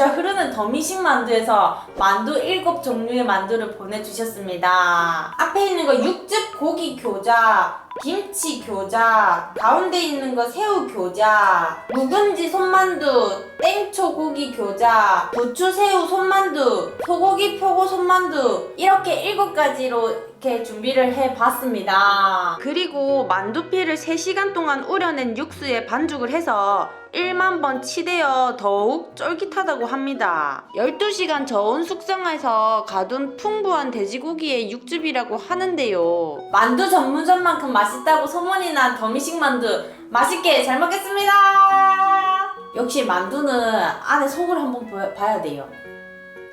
줄줄 흐르는 더미식 만두에서 만두 7종류의 만두를 보내주셨습니다. 앞에 있는 거 육즙 고기 교자, 김치 교자, 가운데 있는 거 새우 교자, 묵은지 손만두, 땡초 고기 교자, 부추 새우 손만두, 소고기 표고 손만두, 이렇게 7가지로 이렇게 준비를 해봤습니다. 그리고 만두피를 3시간 동안 우려낸 육수에 반죽을 해서 1만 번 치대어 더욱 쫄깃하다고 합니다. 12시간 저온 숙성해서 가둔 풍부한 돼지고기의 육즙이라고 하는데요. 만두 전문점만큼 맛있다고 소문이 난 더미식 만두, 맛있게 잘 먹겠습니다. 역시 만두는 안에 속을 한번 봐야 돼요.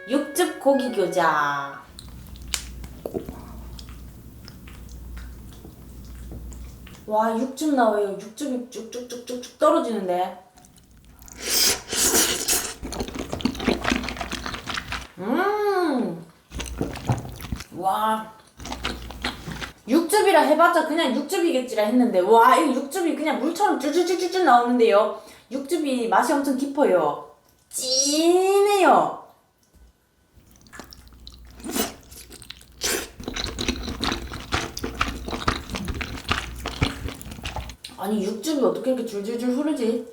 육즙 고기 교자. 와, 육즙 나와요. 육즙이 쭉쭉쭉쭉 떨어지는데. 와, 육즙이라 해봤자 그냥 육즙이겠지라 했는데, 와, 이 육즙이 그냥 물처럼 쭈쭈쭈쭈 나오는데요. 육즙이 맛이 엄청 깊어요. 진해요. 아니, 육즙이 어떻게 이렇게 줄줄줄 흐르지?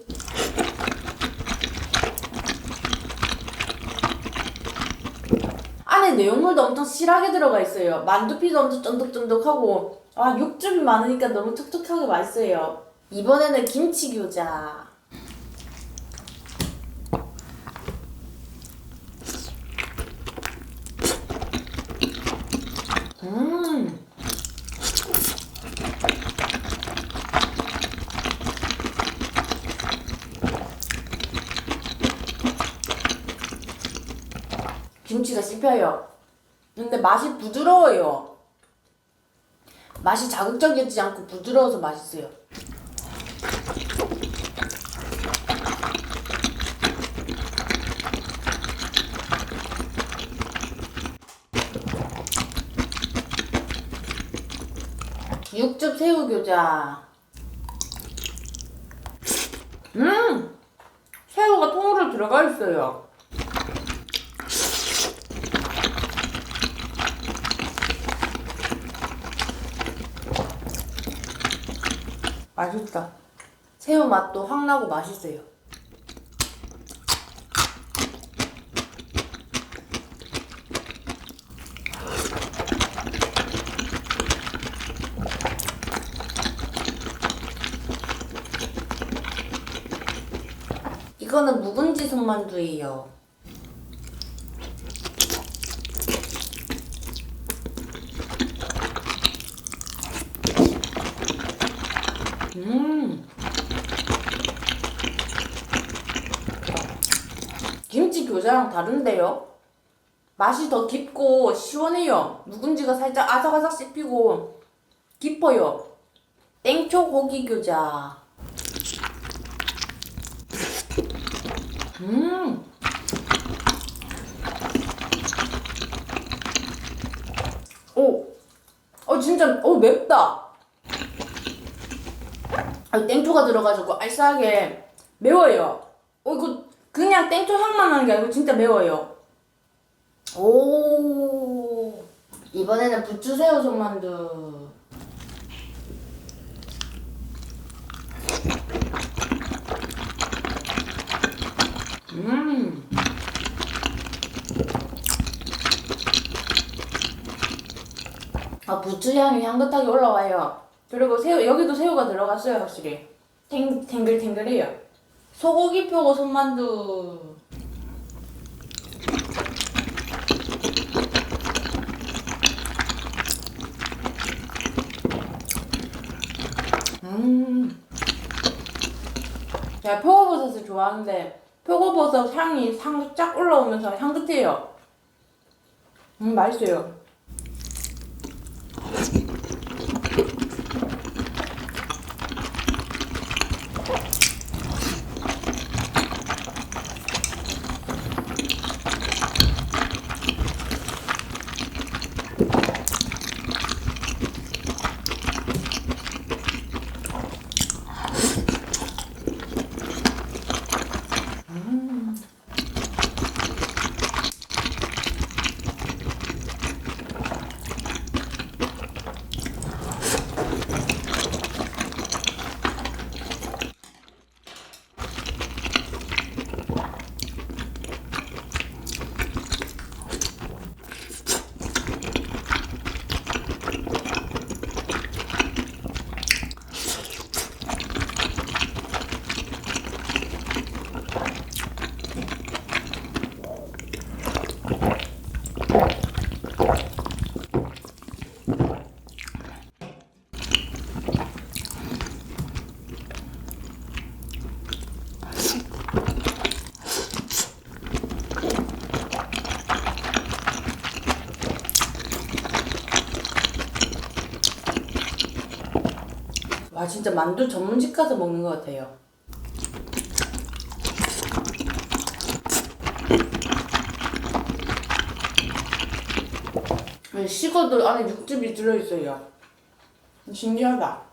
안에 내용물도 엄청 실하게 들어가 있어요. 만두피도 엄청 쫀득쫀득하고, 아, 육즙이 많으니까 너무 촉촉하게 맛있어요. 이번에는 김치 교자. 김치가 씹혀요. 근데 맛이 부드러워요. 맛이 자극적이지 않고 부드러워서 맛있어요. 육즙 새우 교자. 새우가 통으로 들어가 있어요. 맛있다. 새우 맛도 확 나고 맛있어요. 이거는 묵은지 손만두예요. 김치 교자랑 다른데요? 맛이 더 깊고 시원해요. 묵은지가 살짝 아삭아삭 씹히고 깊어요. 땡초 고기 교자. 진짜 맵다. 땡초가 들어가지고 알싸하게 매워요. 이거 그냥 땡초 향만 나는 게 아니고 진짜 매워요. 오, 이번에는 부추새우 손만두. 부추 향이 향긋하게 올라와요. 그리고 새우, 여기도 새우가 들어갔어요. 확실히 탱글탱글해요. 소고기 표고 손만두. 제가 표고버섯을 좋아하는데 표고버섯 향이 살짝 올라오면서 향긋해요. 맛있어요. 와 진짜 만두 전문집 가서 먹는 것 같아요. 식어도 안에 육즙이 들어있어요. 신기하다.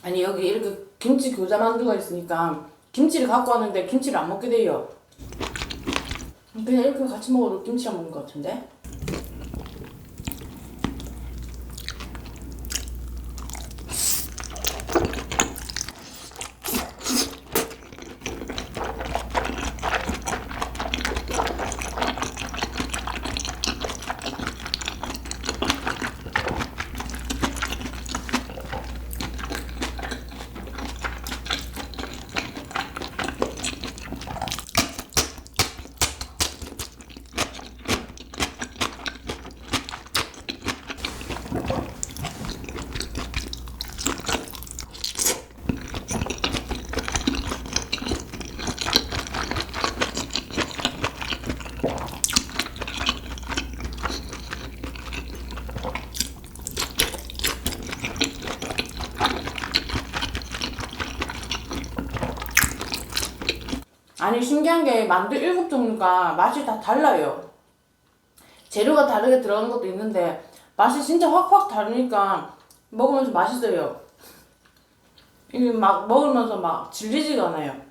아니 여기 이렇게 김치 교자 만두가 있으니까 김치를 갖고 왔는데 김치를 안 먹게 돼요. 그냥 이렇게 같이 먹어도 김치랑 먹는 것 같은데? 아니 신기한 게 만두 7종류가 맛이 다 달라요. 재료가 다르게 들어간 것도 있는데 맛이 진짜 확확 다르니까 먹으면서 맛있어요. 이게 막 먹으면서 막 질리지가 않아요.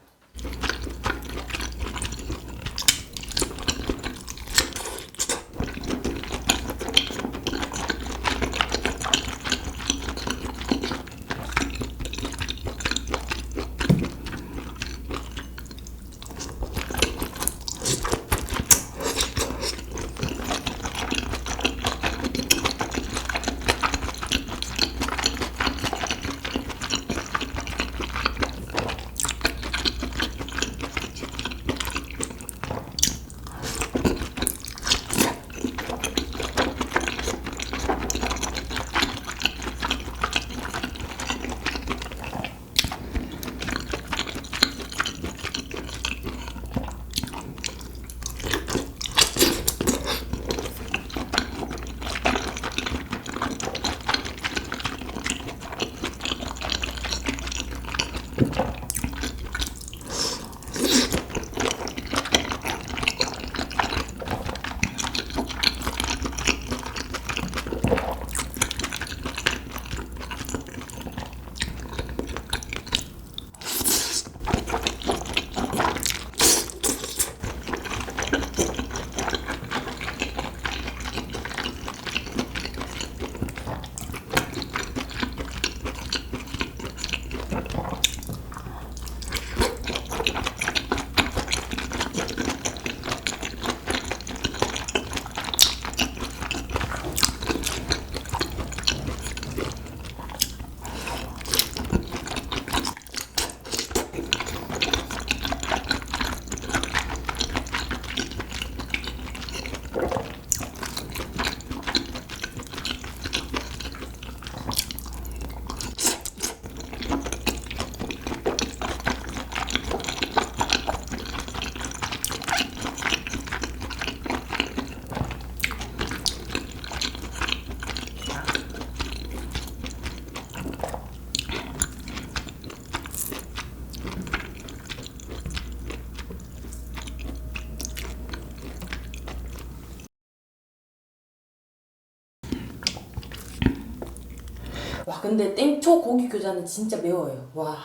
와 근데 땡초 고기 교자는 진짜 매워요. 와.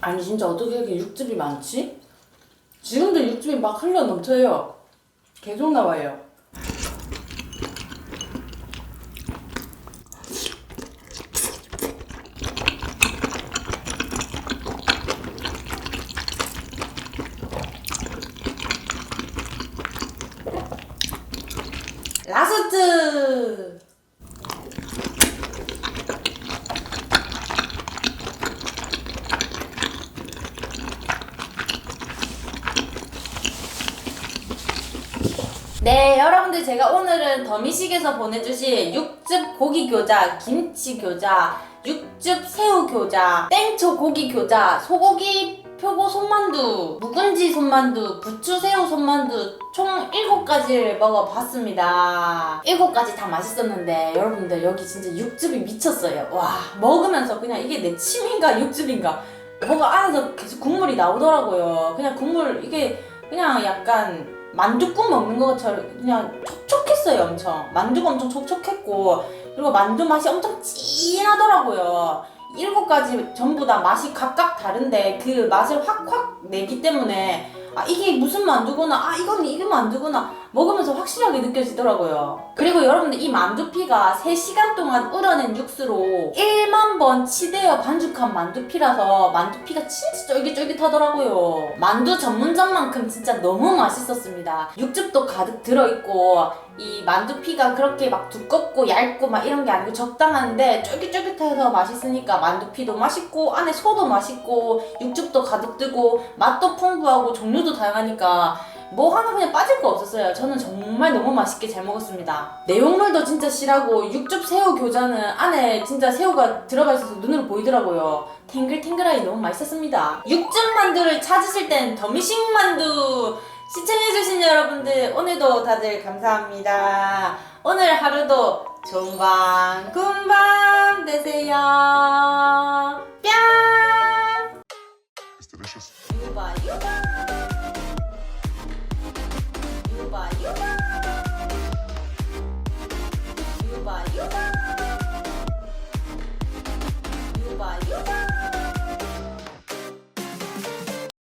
아니 진짜 어떻게 이렇게 육즙이 많지? 지금도 육즙이 막 흘러 넘쳐요. 계속 나와요. 라스트! 네, 여러분들 제가 오늘은 더미식에서 보내주신 육즙 고기 교자, 김치 교자, 육즙 새우 교자, 땡초 고기 교자, 소고기 표고 손만두, 묵은지 손만두, 부추 새우 손만두 총 7가지를 먹어봤습니다. 7가지 다 맛있었는데 여러분들 여기 진짜 육즙이 미쳤어요. 와, 먹으면서 그냥 이게 내 침인가 육즙인가 뭐가 안에서 계속 국물이 나오더라고요. 그냥 국물 이게 그냥 약간 만둣국 먹는 것처럼 그냥 촉촉했어요. 엄청 만두가 엄청 촉촉했고 그리고 만두 맛이 엄청 진하더라고요. 7가지 전부 다 맛이 각각 다른데 그 맛을 확 내기 때문에 아 이게 무슨 만두구나, 아 이건 이게 만두구나 먹으면서 확실하게 느껴지더라고요. 그리고 여러분들 이 만두피가 3시간 동안 우려낸 육수로 1만 번 치대어 반죽한 만두피라서 만두피가 진짜 쫄깃쫄깃하더라고요. 만두 전문점만큼 진짜 너무 맛있었습니다. 육즙도 가득 들어있고 이 만두피가 그렇게 막 두껍고 얇고 막 이런 게 아니고 적당한데 쫄깃쫄깃해서 맛있으니까 만두피도 맛있고 안에 소도 맛있고 육즙도 가득 뜨고 맛도 풍부하고 종류도 다양하니까 뭐 하나 그냥 빠질 거 없었어요. 저는 정말 너무 맛있게 잘 먹었습니다. 내용물도 진짜 실하고 육즙 새우 교자는 안에 진짜 새우가 들어가 있어서 눈으로 보이더라고요. 탱글탱글하게 너무 맛있었습니다. 육즙 만두를 찾으실 땐 더미식 만두 시청해주신 여러분들 오늘도 다들 감사합니다. 오늘 하루도 좋은 밤, 굿밤 되세요.